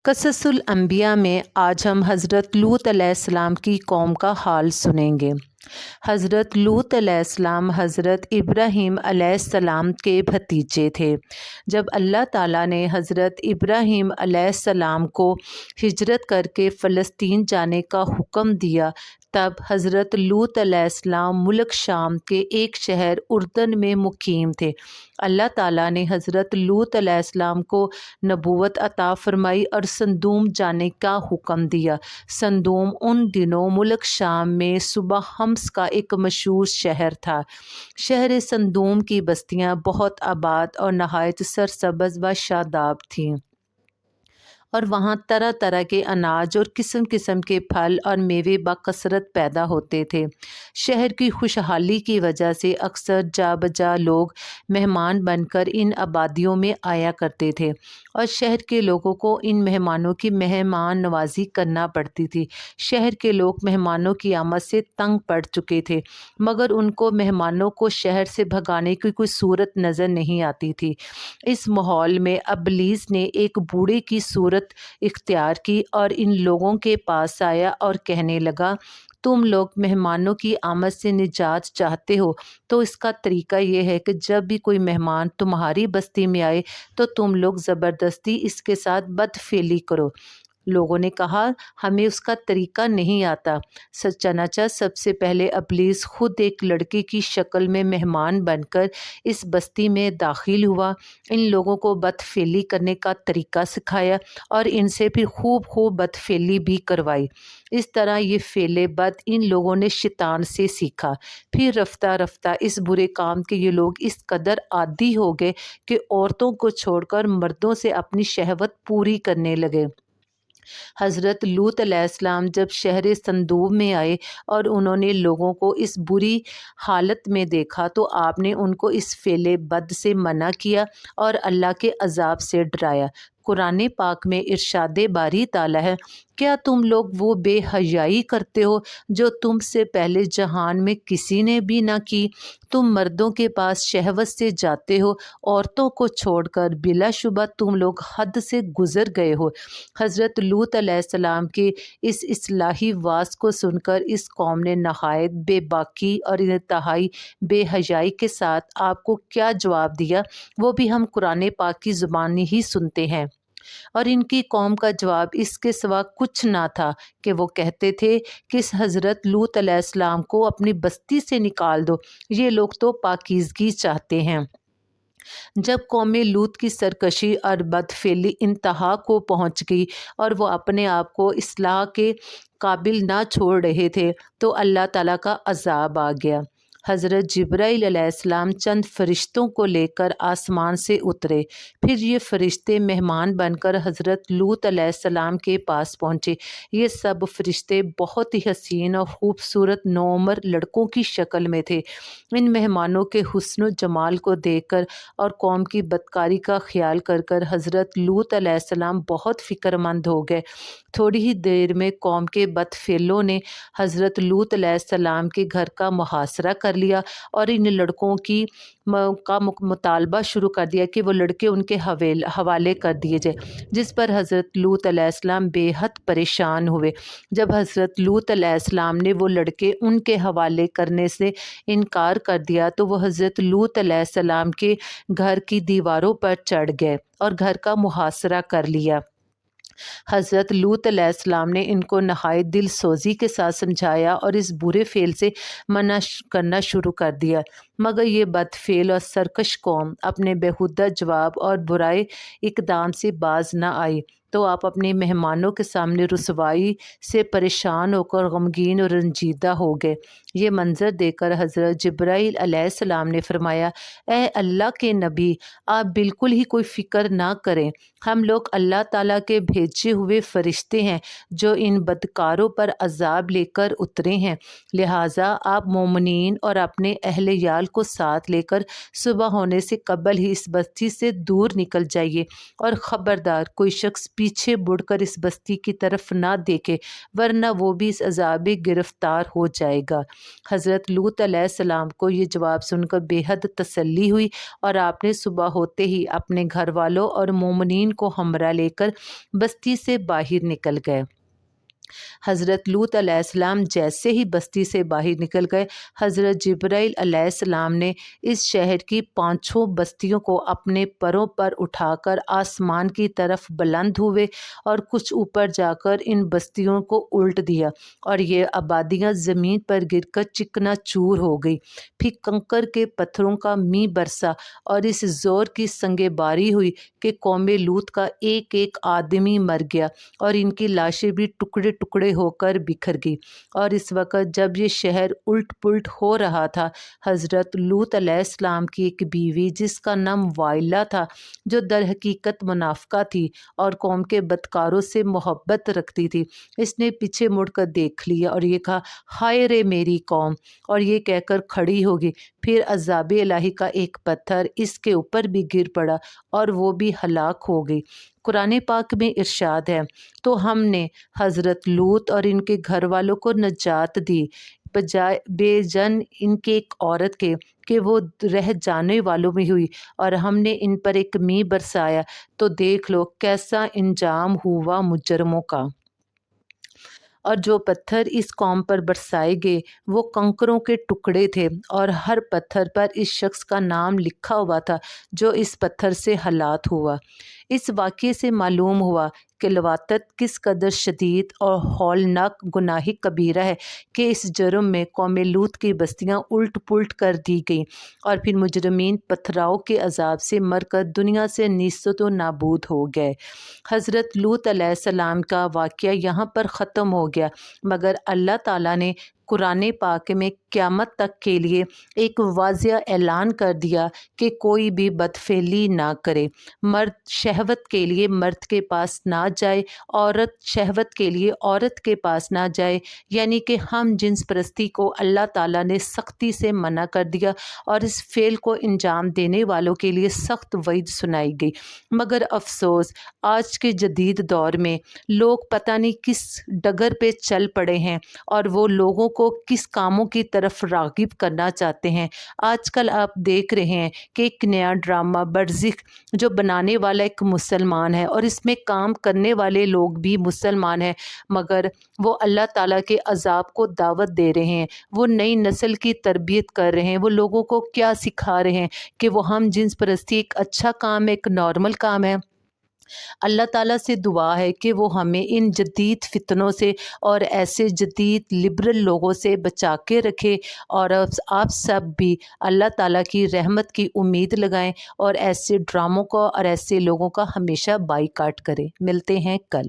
قصص الانبیاء میں آج ہم حضرت لوط علیہ السلام کی قوم کا حال سنیں گے۔ حضرت لوط علیہ السلام حضرت ابراہیم علیہ السلام کے بھتیجے تھے۔ جب اللہ تعالیٰ نے حضرت ابراہیم علیہ السلام کو ہجرت کر کے فلسطین جانے کا حکم دیا، تب حضرت لوط علیہ السلام ملک شام کے ایک شہر اردن میں مقیم تھے۔ اللہ تعالیٰ نے حضرت لوط علیہ السلام کو نبوت عطا فرمائی اور صدوم جانے کا حکم دیا۔ صدوم ان دنوں ملک شام میں صوبہ حمص کا ایک مشہور شہر تھا۔ شہر صدوم کی بستیاں بہت آباد اور نہایت سرسبز و شاداب تھیں، اور وہاں طرح طرح کے اناج اور قسم قسم کے پھل اور میوے بکثرت پیدا ہوتے تھے۔ شہر کی خوشحالی کی وجہ سے اکثر جا بجا لوگ مہمان بن کر ان آبادیوں میں آیا کرتے تھے، اور شہر کے لوگوں کو ان مہمانوں کی مہمان نوازی کرنا پڑتی تھی۔ شہر کے لوگ مہمانوں کی آمد سے تنگ پڑ چکے تھے، مگر ان کو مہمانوں کو شہر سے بھگانے کی کوئی صورت نظر نہیں آتی تھی۔ اس ماحول میں ابلیس نے ایک بوڑھے کی صورت اختیار کی اور ان لوگوں کے پاس آیا اور کہنے لگا، تم لوگ مہمانوں کی آمد سے نجات چاہتے ہو تو اس کا طریقہ یہ ہے کہ جب بھی کوئی مہمان تمہاری بستی میں آئے تو تم لوگ زبردستی اس کے ساتھ بدفعلی کرو۔ لوگوں نے کہا، ہمیں اس کا طریقہ نہیں آتا۔ چنانچہ سب سے پہلے ابلیس خود ایک لڑکے کی شکل میں مہمان بن کر اس بستی میں داخل ہوا، ان لوگوں کو بدفعلی کرنے کا طریقہ سکھایا اور ان سے پھر خوب بدفعلی بھی کروائی۔ اس طرح یہ فعل بد ان لوگوں نے شیطان سے سیکھا۔ پھر رفتہ رفتہ اس برے کام کے یہ لوگ اس قدر عادی ہو گئے کہ عورتوں کو چھوڑ کر مردوں سے اپنی شہوت پوری کرنے لگے۔ حضرت لوط علیہ السلام جب شہر صدوم میں آئے اور انہوں نے لوگوں کو اس بری حالت میں دیکھا تو آپ نے ان کو اس فعل بد سے منع کیا اور اللہ کے عذاب سے ڈرایا۔ قرآن پاک میں ارشاد باری تعالیٰ ہے، کیا تم لوگ وہ بے حیائی کرتے ہو جو تم سے پہلے جہان میں کسی نے بھی نہ کی؟ تم مردوں کے پاس شہوت سے جاتے ہو، عورتوں کو چھوڑ کر، بلا شبہ تم لوگ حد سے گزر گئے ہو۔ حضرت لوط علیہ السلام کے اس اصلاحی واعظ کو سن کر اس قوم نے نہایت بے باکی اور انتہائی بے حیائی کے ساتھ آپ کو کیا جواب دیا، وہ بھی ہم قرآن پاک کی زبان ہی سنتے ہیں۔ اور ان کی قوم کا جواب اس کے سوا کچھ نہ تھا کہ وہ کہتے تھے کہ اس حضرت لوط علیہ السلام کو اپنی بستی سے نکال دو، یہ لوگ تو پاکیزگی چاہتے ہیں۔ جب قوم لوط کی سرکشی اور بدفعلی انتہا کو پہنچ گئی اور وہ اپنے آپ کو اصلاح کے قابل نہ چھوڑ رہے تھے تو اللہ تعالیٰ کا عذاب آ گیا۔ حضرت جبرائیل علیہ السلام چند فرشتوں کو لے کر آسمان سے اترے۔ پھر یہ فرشتے مہمان بن کر حضرت لوط علیہ السلام کے پاس پہنچے۔ یہ سب فرشتے بہت ہی حسین اور خوبصورت نوعمر لڑکوں کی شکل میں تھے۔ ان مہمانوں کے حسن و جمال کو دیکھ کر اور قوم کی بدکاری کا خیال کر کر حضرت لوط علیہ السلام بہت فکر مند ہو گئے۔ تھوڑی ہی دیر میں قوم کے بدفعلوں نے حضرت لوط علیہ السلام کے گھر کا محاصرہ کر لیا اور ان لڑکوں کا مطالبہ شروع کر دیا کہ وہ لڑکے ان کے حوالے کر دیے جائے، جس پر حضرت لوط علیہ السلام بے حد پریشان ہوئے۔ جب حضرت لوط علیہ السلام نے وہ لڑکے ان کے حوالے کرنے سے انکار کر دیا تو وہ حضرت لوط علیہ السلام کے گھر کی دیواروں پر چڑھ گئے اور گھر کا محاصرہ کر لیا۔ حضرت لوط علیہ السلام نے ان کو نہایت دل سوزی کے ساتھ سمجھایا اور اس برے فعل سے منع کرنا شروع کر دیا، مگر یہ بدفعل اور سرکش قوم اپنے بیہودہ جواب اور برائے اقدام سے باز نہ آئی، تو آپ اپنے مہمانوں کے سامنے رسوائی سے پریشان ہو کر غمگین اور رنجیدہ ہو گئے۔ یہ منظر دیکھ کر حضرت جبرائیل علیہ السلام نے فرمایا، اے اللہ کے نبی، آپ بالکل ہی کوئی فکر نہ کریں، ہم لوگ اللہ تعالیٰ کے بھیجے ہوئے فرشتے ہیں جو ان بدکاروں پر عذاب لے کر اترے ہیں، لہٰذا آپ مومنین اور اپنے اہل یال کو ساتھ لے کر صبح ہونے سے قبل ہی اس بستی سے دور نکل جائیے اور خبردار کوئی شخص پیچھے مڑ کر اس بستی کی طرف نہ دیکھے ورنہ وہ بھی اس عذاب گرفتار ہو جائے گا۔ حضرت لوط علیہ السلام کو یہ جواب سن کر بے حد تسلی ہوئی اور آپ نے صبح ہوتے ہی اپنے گھر والوں اور مومنین کو ہمراہ لے کر بستی سے باہر نکل گئے۔ حضرت لوط علیہ السلام جیسے ہی بستی سے باہر نکل گئے، حضرت جبرائیل علیہ السلام نے اس شہر کی 5 بستیوں کو اپنے پروں پر اٹھا کر آسمان کی طرف بلند ہوئے اور کچھ اوپر جا کر ان بستیوں کو الٹ دیا اور یہ آبادیاں زمین پر گر کر چکنا چور ہو گئی۔ پھر کنکر کے پتھروں کا مینہ برسا اور اس زور کی سنگ باری ہوئی کہ قوم لوط کا ایک ایک آدمی مر گیا اور ان کی لاشیں بھی ٹکڑے ٹکڑے ہو کر بکھر گئی۔ اور اس وقت جب یہ شہر الٹ پلٹ ہو رہا تھا، حضرت لوط علیہ السلام کی ایک بیوی جس کا نام وائلہ تھا، جو در حقیقت منافقہ تھی اور قوم کے بدکاروں سے محبت رکھتی تھی، اس نے پیچھے مڑ کر دیکھ لیا اور یہ کہا، ہائے رے میری قوم، اور یہ کہہ کر کھڑی ہوگی۔ پھر عذاب الہی کا ایک پتھر اس کے اوپر بھی گر پڑا اور وہ بھی ہلاک ہو گئی۔ قرآن پاک میں ارشاد ہے، تو ہم نے حضرت لوط اور ان کے گھر والوں کو نجات دی بے جن ان کے ایک عورت کے کہ وہ رہ جانے والوں میں ہوئی، اور ہم نے ان پر ایک مینہ برسایا تو دیکھ لو کیسا انجام ہوا مجرموں کا۔ اور جو پتھر اس قوم پر برسائے گئے وہ کنکروں کے ٹکڑے تھے اور ہر پتھر پر اس شخص کا نام لکھا ہوا تھا جو اس پتھر سے ہلاک ہوا۔ اس واقعے سے معلوم ہوا کہ لواطت کس قدر شدید اور ہولناک گناہ کبیرہ ہے کہ اس جرم میں قوم لوط کی بستیاں الٹ پلٹ کر دی گئیں اور پھر مجرمین پتھراؤ کے عذاب سے مر کر دنیا سے نیست و نابود ہو گئے۔ حضرت لوط علیہ السلام کا واقعہ یہاں پر ختم ہو گیا، مگر اللہ تعالیٰ نے قرآن پاک میں قیامت تک کے لیے ایک واضح اعلان کر دیا کہ کوئی بھی بدفعلی نہ کرے۔ مرد شہوت کے لیے مرد کے پاس نہ جائے، عورت شہوت کے لیے عورت کے پاس نہ جائے، یعنی کہ ہم جنس پرستی کو اللہ تعالیٰ نے سختی سے منع کر دیا اور اس فعل کو انجام دینے والوں کے لیے سخت وعید سنائی گئی۔ مگر افسوس، آج کے جدید دور میں لوگ پتہ نہیں کس ڈگر پہ چل پڑے ہیں اور وہ لوگوں کو کس کاموں کی طرف راغب کرنا چاہتے ہیں۔ آج کل آپ دیکھ رہے ہیں کہ ایک نیا ڈرامہ برزخ جو بنانے والا ایک مسلمان ہے اور اس میں کام کرنے والے لوگ بھی مسلمان ہیں، مگر وہ اللہ تعالیٰ کے عذاب کو دعوت دے رہے ہیں، وہ نئی نسل کی تربیت کر رہے ہیں، وہ لوگوں کو کیا سکھا رہے ہیں کہ وہ ہم جنس پرستی ایک اچھا کام ہے، ایک نارمل کام ہے۔ اللہ تعالیٰ سے دعا ہے کہ وہ ہمیں ان جدید فتنوں سے اور ایسے جدید لبرل لوگوں سے بچا کے رکھے، اور آپ سب بھی اللہ تعالیٰ کی رحمت کی امید لگائیں اور ایسے ڈراموں کو اور ایسے لوگوں کا ہمیشہ بائیکاٹ کریں۔ ملتے ہیں کل۔